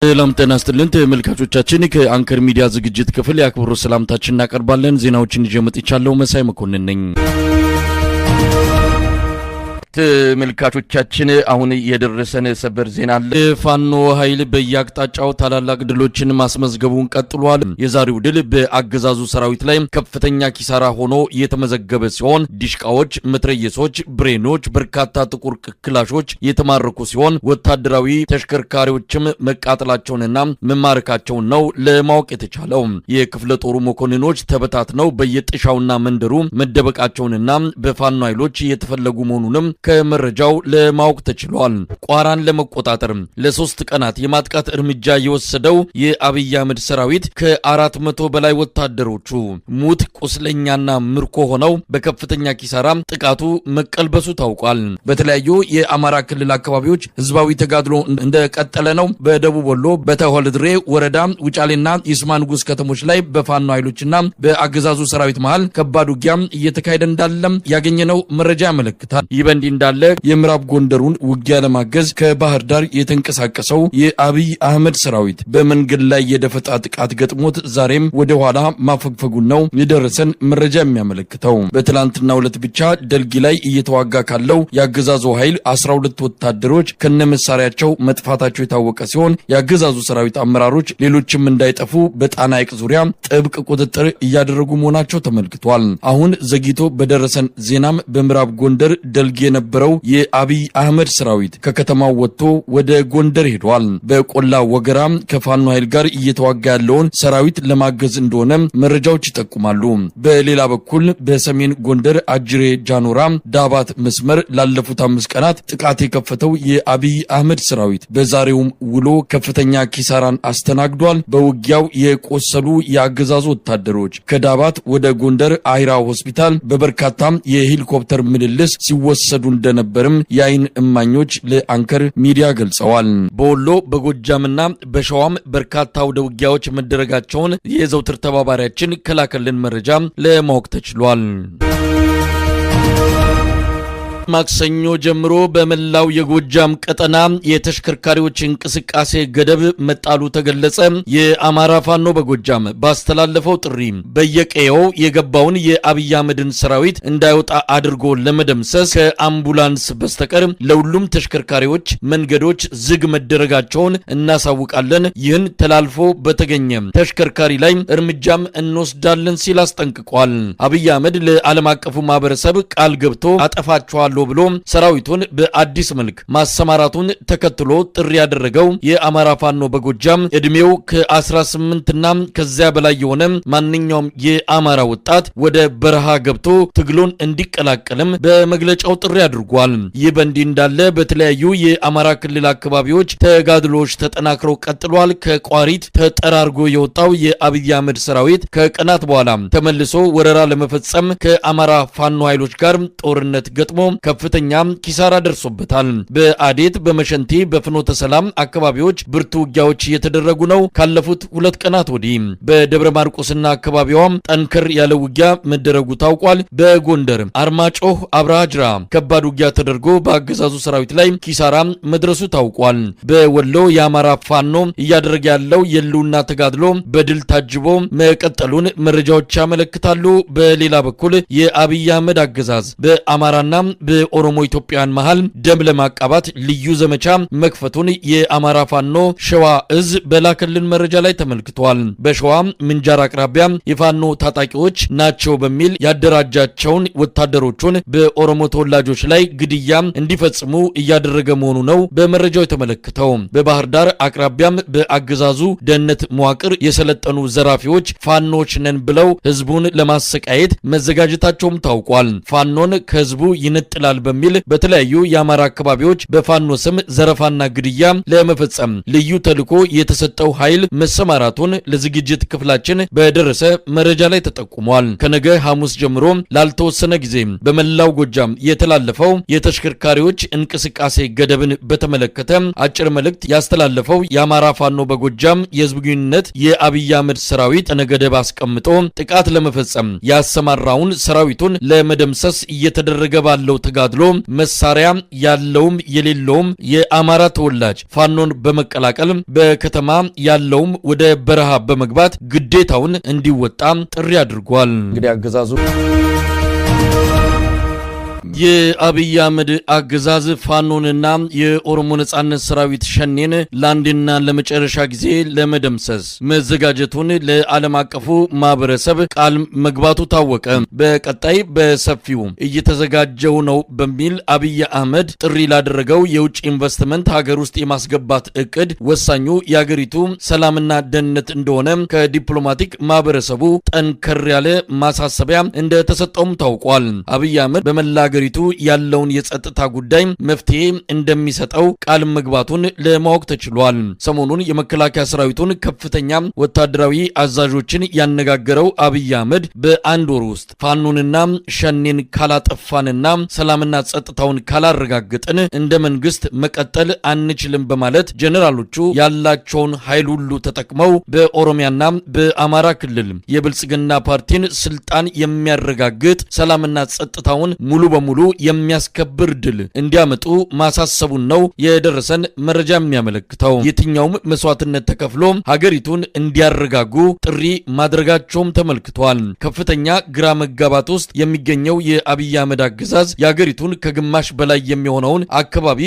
ሰላም ጤና ይስጥልን ተመልካቾቻችን ከአንከር ሚዲያ ዝግጅት ክፍል ያክብሩ ሰላምታችንን እናቀርባለን። ዜናዎችን ይዤ መጥቻለሁ። መሳይ መኮንን ነኝ። ተመልካቾቻችን አሁን የደረሰን ሰበር ዜና አለ። ፋኖ ኃይል በያቅጣጫው ታላላቅ ድሎችን ማስመዝገቡን ቀጥሏል። የዛሬው ድል በአገዛዙ ሰራዊት ላይ ከፍተኛ ኪሳራ ሆኖ የተመዘገበ ሲሆን ዲሽቃዎች፣ መትረየሶች፣ ብሬኖች፣ በርካታ ጥቁር ክላሾች የተማረኩ ሲሆን ወታደራዊ ተሽከርካሪዎችም መቃጠላቸውንና መማረካቸውን ነው ለማወቅ የተቻለው። የክፍለ ጦሩ መኮንኖች ተበታትነው በየጥሻውና መንደሩ መደበቃቸውንና በፋኖ ኃይሎች የተፈለጉ መሆኑንም ከመረጃው ለማወቅ ተችሏል። ቋራን ለመቆጣጠር ለ3 ቀናት የማጥቃት እርምጃ የወሰደው የአብይ አህመድ ሰራዊት ከ400 በላይ ወታደሮቹ ሙት ቁስለኛና ምርኮ ሆነው በከፍተኛ ኪሳራ ጥቃቱ መቀልበሱ ታውቋል። በተለያዩ የአማራ ክልል አካባቢዎች ህዝባዊ ተጋድሎ እንደቀጠለ ነው። በደቡብ ወሎ በተሆልድሬ ወረዳ ውጫሌና ይስማ ንጉስ ከተሞች ላይ በፋኖ ኃይሎችና በአገዛዙ ሰራዊት መሃል ከባድ ውጊያ እየተካሄደ እንዳለም ያገኘነው መረጃ ያመለክታል። ይበንዲ እንዳለ የምዕራብ ጎንደሩን ውጊያ ለማገዝ ከባህር ዳር የተንቀሳቀሰው የአብይ አህመድ ሰራዊት በመንገድ ላይ የደፈጣ ጥቃት ገጥሞት ዛሬም ወደ ኋላ ማፈግፈጉን ነው የደረሰን መረጃ የሚያመለክተው። በትላንትናው ዕለት ብቻ ደልጊ ላይ እየተዋጋ ካለው የአገዛዙ ኃይል 12 ወታደሮች ከነመሳሪያቸው መጥፋታቸው የታወቀ ሲሆን የአገዛዙ ሰራዊት አመራሮች ሌሎችም እንዳይጠፉ በጣና ሐይቅ ዙሪያ ጥብቅ ቁጥጥር እያደረጉ መሆናቸው ተመልክቷል። አሁን ዘግይቶ በደረሰን ዜናም በምዕራብ ጎንደር ደልጊ የነበረው የአብይ አህመድ ሰራዊት ከከተማው ወጥቶ ወደ ጎንደር ሄዷል። በቆላ ወገራ ከፋኖ ኃይል ጋር እየተዋጋ ያለውን ሰራዊት ለማገዝ እንደሆነ መረጃዎች ይጠቁማሉ። በሌላ በኩል በሰሜን ጎንደር አጅሬ ጃኖራ ዳባት መስመር ላለፉት 5 ቀናት ጥቃት የከፈተው የአብይ አህመድ ሰራዊት በዛሬውም ውሎ ከፍተኛ ኪሳራን አስተናግዷል። በውጊያው የቆሰሉ የአገዛዙ ወታደሮች ከዳባት ወደ ጎንደር አይራ ሆስፒታል በበርካታ የሄሊኮፕተር ምልልስ ሲወሰዱ እንደነበርም የአይን እማኞች ለአንከር ሚዲያ ገልጸዋል። በወሎ በጎጃምና በሸዋም በርካታ አውደ ውጊያዎች መደረጋቸውን የዘውትር ተባባሪያችን ከላከልን መረጃ ለማወቅ ተችሏል። ማክሰኞ ጀምሮ በመላው የጎጃም ቀጠና የተሽከርካሪዎች እንቅስቃሴ ገደብ መጣሉ ተገለጸ። የአማራ ፋኖ በጎጃም ባስተላለፈው ጥሪ በየቀየው የገባውን የአብይ አህመድን ሰራዊት እንዳይወጣ አድርጎ ለመደምሰስ ከአምቡላንስ በስተቀር ለሁሉም ተሽከርካሪዎች መንገዶች ዝግ መደረጋቸውን እናሳውቃለን። ይህን ተላልፎ በተገኘ ተሽከርካሪ ላይ እርምጃም እንወስዳለን ሲል አስጠንቅቋል። አብይ አህመድ ለዓለም አቀፉ ማህበረሰብ ቃል ገብቶ አጠፋቸዋለሁ ብሎ ሰራዊቱን በአዲስ መልክ ማሰማራቱን ተከትሎ ጥሪ ያደረገው የአማራ ፋኖ በጎጃም እድሜው ከ18 እና ከዚያ በላይ የሆነ ማንኛውም የአማራ ወጣት ወደ በረሃ ገብቶ ትግሉን እንዲቀላቀልም በመግለጫው ጥሪ አድርጓል። ይህ በእንዲህ እንዳለ በተለያዩ የአማራ ክልል አካባቢዎች ተጋድሎች ተጠናክረው ቀጥሏል። ከቋሪት ተጠራርጎ የወጣው የአብይ አህመድ ሰራዊት ከቀናት በኋላ ተመልሶ ወረራ ለመፈጸም ከአማራ ፋኖ ኃይሎች ጋር ጦርነት ገጥሞ ከፍተኛ ኪሳራ ደርሶበታል። በአዴት በመሸንቲ በፍኖተ ሰላም አካባቢዎች ብርቱ ውጊያዎች እየተደረጉ ነው። ካለፉት 2 ቀናት ወዲህ በደብረ ማርቆስና አካባቢዋም ጠንከር ያለ ውጊያ መደረጉ ታውቋል። በጎንደር አርማጮህ አብራጅራ ከባድ ውጊያ ተደርጎ በአገዛዙ ሰራዊት ላይ ኪሳራ መድረሱ ታውቋል። በወሎ የአማራ ፋኖ እያደረገ ያለው የህልውና ተጋድሎ በድል ታጅቦ መቀጠሉን መረጃዎች ያመለክታሉ። በሌላ በኩል የአብይ አህመድ አገዛዝ በአማራና በኦሮሞ ኢትዮጵያን መሃል ደም ለማቃባት ልዩ ዘመቻ መክፈቱን የአማራ ፋኖ ሸዋ እዝ በላከልን መረጃ ላይ ተመልክቷል። በሸዋ ምንጃር አቅራቢያ የፋኖ ታጣቂዎች ናቸው በሚል ያደራጃቸውን ወታደሮቹን በኦሮሞ ተወላጆች ላይ ግድያ እንዲፈጽሙ እያደረገ መሆኑ ነው በመረጃው የተመለከተው። በባህር ዳር አቅራቢያም በአገዛዙ ደህንነት መዋቅር የሰለጠኑ ዘራፊዎች ፋኖች ነን ብለው ህዝቡን ለማሰቃየት መዘጋጀታቸውም ታውቋል። ፋኖን ከህዝቡ ይነጥላል በሚል በተለያዩ የአማራ አካባቢዎች በፋኖ ስም ዘረፋና ግድያ ለመፈጸም ልዩ ተልዕኮ የተሰጠው ኃይል መሰማራቱን ለዝግጅት ክፍላችን በደረሰ መረጃ ላይ ተጠቁሟል። ከነገ ሐሙስ ጀምሮ ላልተወሰነ ጊዜ በመላው ጎጃም የተላለፈው የተሽከርካሪዎች እንቅስቃሴ ገደብን በተመለከተ አጭር መልእክት ያስተላለፈው የአማራ ፋኖ በጎጃም የህዝብ ግንኙነት የአብይ አህመድ ሰራዊት ገደብ አስቀምጦ ጥቃት ለመፈጸም ያሰማራውን ሰራዊቱን ለመደምሰስ እየተደረገ ባለው ተጋድሎ መሳሪያ ያለውም የሌለውም የአማራ ተወላጅ ፋኖን በመቀላቀል በከተማ ያለውም ወደ በረሃ በመግባት ግዴታውን እንዲወጣ ጥሪ አድርጓል። እንግዲህ አገዛዙ የአብይ አህመድ አገዛዝ ፋኖንና የኦሮሞ ነጻነት ሰራዊት ሸኔን ለአንድና ለመጨረሻ ጊዜ ለመደምሰስ መዘጋጀቱን ለዓለም አቀፉ ማህበረሰብ ቃል መግባቱ ታወቀ። በቀጣይ በሰፊው እየተዘጋጀው ነው በሚል አብይ አህመድ ጥሪ ላደረገው የውጭ ኢንቨስትመንት ሀገር ውስጥ የማስገባት እቅድ ወሳኙ የሀገሪቱ ሰላምና ደህንነት እንደሆነ ከዲፕሎማቲክ ማህበረሰቡ ጠንከር ያለ ማሳሰቢያ እንደተሰጠውም ታውቋል። አብይ አህመድ በመላ ሀገሪቱ ያለውን የጸጥታ ጉዳይ መፍትሄ እንደሚሰጠው ቃል መግባቱን ለማወቅ ተችሏል። ሰሞኑን የመከላከያ ሰራዊቱን ከፍተኛ ወታደራዊ አዛዦችን ያነጋገረው አብይ አህመድ በአንድ ወር ውስጥ ፋኖንና ሸኔን ካላጠፋንና ሰላምና ጸጥታውን ካላረጋገጥን እንደ መንግስት መቀጠል አንችልም በማለት ጀነራሎቹ ያላቸውን ኃይል ሁሉ ተጠቅመው በኦሮሚያና በአማራ ክልል የብልጽግና ፓርቲን ስልጣን የሚያረጋግጥ ሰላምና ጸጥታውን ሙሉ በሙሉ የሚያስከብር ድል እንዲያመጡ ማሳሰቡን ነው የደረሰን መረጃ የሚያመለክተው። የትኛውም መስዋዕትነት ተከፍሎ ሀገሪቱን እንዲያረጋጉ ጥሪ ማድረጋቸውም ተመልክቷል። ከፍተኛ ግራ መጋባት ውስጥ የሚገኘው የአብይ አህመድ አገዛዝ የሀገሪቱን ከግማሽ በላይ የሚሆነውን አካባቢ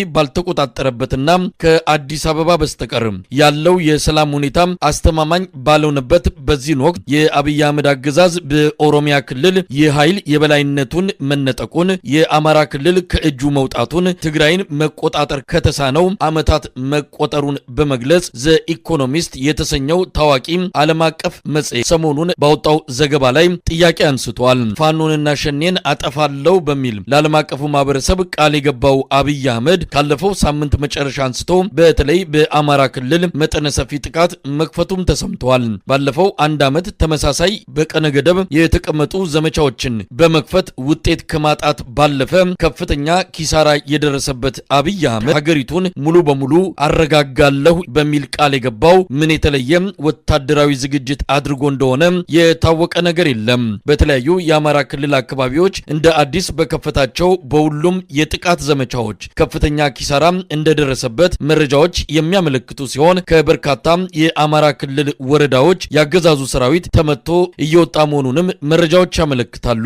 ባልተቆጣጠረበትና ከአዲስ አበባ በስተቀር ያለው የሰላም ሁኔታ አስተማማኝ ባልሆነበት በዚህን ወቅት የአብይ አህመድ አገዛዝ በኦሮሚያ ክልል የኃይል የበላይነቱን መነጠቁን የአማራ ክልል ከእጁ መውጣቱን ትግራይን መቆጣጠር ከተሳነው ዓመታት መቆጠሩን በመግለጽ ዘ ኢኮኖሚስት የተሰኘው ታዋቂ ዓለም አቀፍ መጽሔት ሰሞኑን ባወጣው ዘገባ ላይ ጥያቄ አንስቷል። ፋኖንና ሸኔን አጠፋለው በሚል ለዓለም አቀፉ ማህበረሰብ ቃል የገባው አብይ አህመድ ካለፈው ሳምንት መጨረሻ አንስቶ በተለይ በአማራ ክልል መጠነ ሰፊ ጥቃት መክፈቱም ተሰምቷል። ባለፈው አንድ ዓመት ተመሳሳይ በቀነ ገደብ የተቀመጡ ዘመቻዎችን በመክፈት ውጤት ከማጣት ባለፈ ከፍተኛ ኪሳራ የደረሰበት አብይ አህመድ ሀገሪቱን ሙሉ በሙሉ አረጋጋለሁ በሚል ቃል የገባው ምን የተለየ ወታደራዊ ዝግጅት አድርጎ እንደሆነ የታወቀ ነገር የለም። በተለያዩ የአማራ ክልል አካባቢዎች እንደ አዲስ በከፈታቸው በሁሉም የጥቃት ዘመቻዎች ከፍተኛ ኪሳራ እንደደረሰበት መረጃዎች የሚያመለክቱ ሲሆን ከበርካታ የአማራ ክልል ወረዳዎች ያገዛዙ ሰራዊት ተመቶ እየወጣ መሆኑንም መረጃዎች ያመለክታሉ።